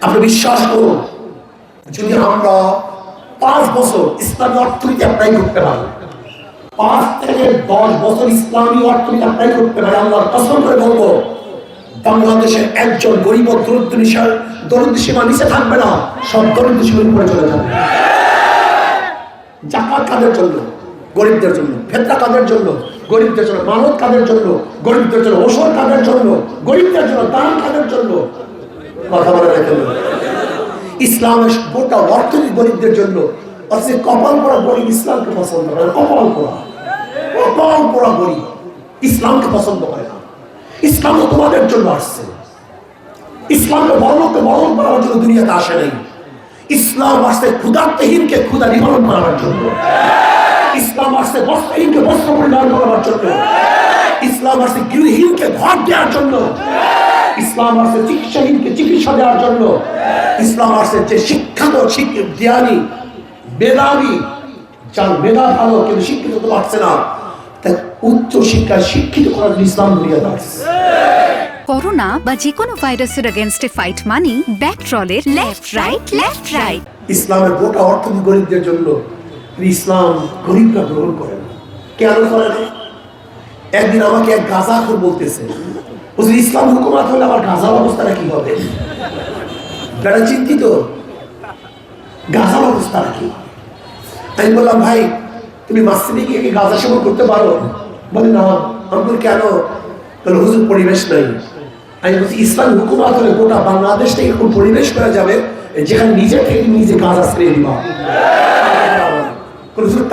আপনি বিশ্বাস করুন, যদি আমরা 5 বছর ইসলামী অর্থনীতি অ্যাপ্লাই করতে পারি, 5 থেকে 10 বছর ইসলামী অর্থনীতি অ্যাপ্লাই করতে পারি, আল্লাহর কসম করে বলবো বাংলাদেশের একজন গরিব ও দরিদ্র সীমা নিচে থাকবে না, সব দরিদ্র সীমার উপরে চলে যাবে। জাকাত কাদের জন্য? গরিবদের জন্য। ফিতরা কাদের জন্য? গরিবদের জন্য। মানত কাদের জন্য? গরিবদের জন্য। ওসর কাদের জন্য? গরিবদের জন্য। দান কাদের জন্য? কথা বলে রাখেন। ইসলামের গোটা অর্থনীতি গরিবদের জন্য। অথচ কপাল পোড়া গরিব ইসলামকে পছন্দ করে না। কপাল পোড়া গরিব ইসলামকে পছন্দ করে না। ইসলাম তো তোমাদের জন্য আসছে। ইসলামকে বড়লোককে বড়লোক বানানোর জন্য দুনিয়াতে আসে নাই। ইসলাম আসছে ক্ষুধার্তহীনকে ক্ষুধা নিবারণ করার জন্য। ইসলাম আসছে বস্ত্রহীনকে বস্ত্র পরিধান করার জন্য। ইসলাম আসছে গৃহহীনকে ঘর দেওয়ার জন্য। ইসলাম আসছে চিকিৎসাহীনকে চিকিৎসা দেওয়ার জন্য। ইসলাম আসছে যে শিক্ষিত জ্ঞানী মেধাবী, যার মেধা ভালো কিন্তু শিক্ষিত তো পারছে না, তাই উচ্চ শিক্ষায় শিক্ষিত করার জন্য ইসলাম দুনিয়াতে আসছে। করোনা বা যে কোনো ভাইরাসের এগেইনস্টে ফাইট মানি ব্যাকট্রলের লেফট রাইট। ইসলামের গোটা অর্থনীতি গরিবদের জন্য। ইসলাম গরিবরা গ্রহণ করে না। কেন করে না? একদিন আমাকে এক গাঁজাখোর বলতেছে, বুঝলি ইসলাম হুকুমাত হলে আমার গাঁজার অবস্থাটা কি হবে? যারা চিন্তিত গাঁজার অবস্থাটা কি? আমি বললাম, ভাই তুমি মাসজিদে গিয়ে কি গাঁজা সেবন করতে পারো? বলে না। আমি বলি কেন? তাহলে হুজুর পরিবেশ নাই। আমি বলছি ইসলাম হুকুমাত হলে গোটা বাংলাদেশটা এরকম পরিবেশ করা যাবে যেখানে নিজে থেকে নিজে গাঁজা ছেড়ে দিবা।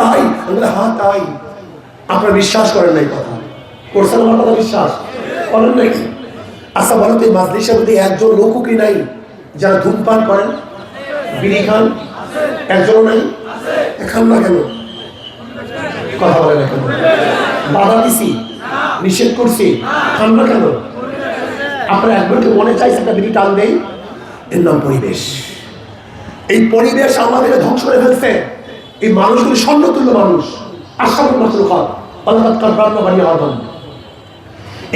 তাই? আমি বলি হ্যাঁ তাই। আপনারা বিশ্বাস করেন নাই কথা? করছেন আমার কথা? বিশ্বাস করেন নাই? আচ্ছা বলো তো, এই মাজলিসের মধ্যে একজন লোকও কি নাই যারা ধূমপান করেন, বিড়ি খান? একজনও নাই? খান না কেন? কথা বলে না কেন? বাধা দিছি, নিষেধ করছি, খান না কেন? আপনার একবারকে মনে চাইছে একটা বিড়ি টান দেই? এর নাম পরিবেশ। এই পরিবেশ আমাদের ধ্বংস করে ফেলছে। এই মানুষগুলি স্বর্ণতুল্য মানুষ, আশরাফুল মাখলুকাত, আল্লাহ কাররামনা বানি আদম।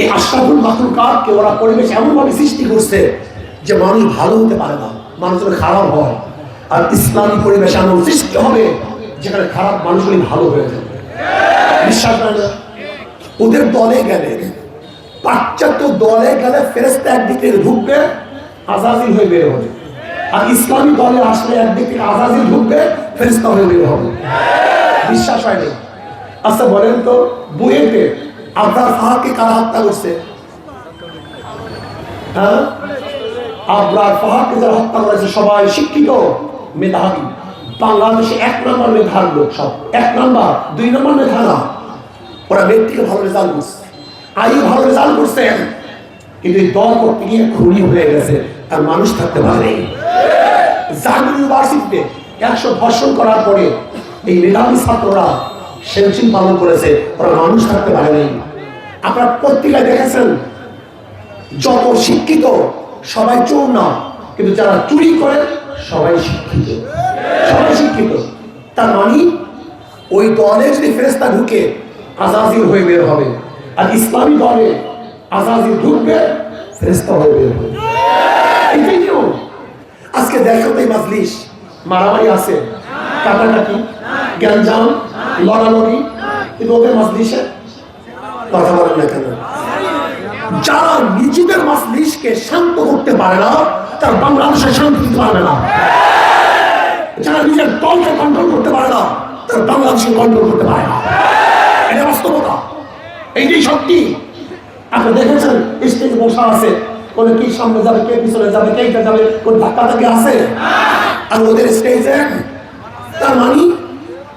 এই আশরাফুল মাখলুকাতকে ওরা পরিবেশ এমনভাবে সৃষ্টি করছে যে মানুষ ভালো হতে পারে না, মানুষ খারাপ হয়। আর ইসলামী পরিবেশ এমন সৃষ্টি হবে যেখানে খারাপ মানুষগুলি ভালো হয়ে যাবে। বিশ্বাস হয় না? ওদের দলে গেলে, পাশ্চাত্য দলে গেলে ফেরেশতা একদিক থেকে ঢুকবে, আজাজিল হয়ে বের হবে। আর ইসলামী দলে আসলে একদিক থেকে আজাজিল ঢুকবে, ফেরেশতা হয়ে বের হবে। বিশ্বাস হয় না? আচ্ছা বলেন তো, বুয়েটে আবরার ফাহাদকে কারা হত্যা করছে? হ্যাঁ, আবরার ফাহাদকে যারা হত্যা করেছে সবাই শিক্ষিত মেধাবী, বাংলাদেশে 1 নম্বর মেধার লোক, সব 1 নম্বর, 2 নম্বর মেধা না। ওরা মেট্রিকে ভালো রেজাল্ট করছে, আইও ভালো রেজাল্ট করছে, কিন্তু এই দল করতে গিয়ে খুনি হয়ে গেছে, আর মানুষ থাকতে পারে। জাহাঙ্গীর ইউনিভার্সিটিতে 100 ধর্ষণ করার পরে এই মেধাবী ছাত্ররা সেনসিং পালন করেছে, ওরা মানুষ থাকতে পারে নাই। আপনারা পত্রিকায় দেখেছেন যত শিক্ষিত সবাই চোর না, কিন্তু যারা চুরি করে সবাই শিক্ষিত। তার মানে ওই দলে যদি ফেরেশতা ঢুকে, আজাজিল হয়ে বের হবে। আর ইসলামী দলে আজাজিল ঢুকবে, ফেরেশতা হয়ে বের হবে। এটাই নিয়ম। আজকে দেখো তো এই মাজলিস, মারামারি আছে, কাটাকাটি, গ্যাঞ্জাম, লড়ালড়ি, কিন্তু ওদের মাজলিসে কথা বলেন না কেন? যারা নিজেদের মাজলিসকে শান্ত করতে পারে না, তারা বাংলাদেশে শান্তি দিতে পারবে না। যারা নিজের দলকে কন্ট্রোল করতে পারে না, তারা বাংলাদেশকে কন্ট্রোল করতে পারে না। এটা বাস্তবতা, এইটাই সত্যি। আপনি দেখেছেন স্টেজে বসা আছে, কোন কি সামনে যাবে, কে পিছনে যাবে, কে যাবে, কোন ধাক্কা ধাক্কি আছে। আর ওদের স্টেজে, তার মানে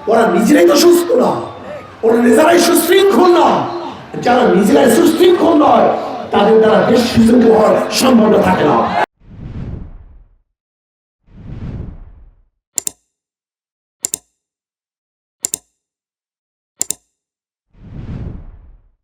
ওরা নিজেরাই তো সুস্থ না, ওরা নিজেরাই সুশৃঙ্খল না। যারা নিজেরাই সুশৃঙ্খল নয়, তাদের দ্বারা দেশ সুশৃঙ্খল হওয়ার সম্ভাবনা থাকে না।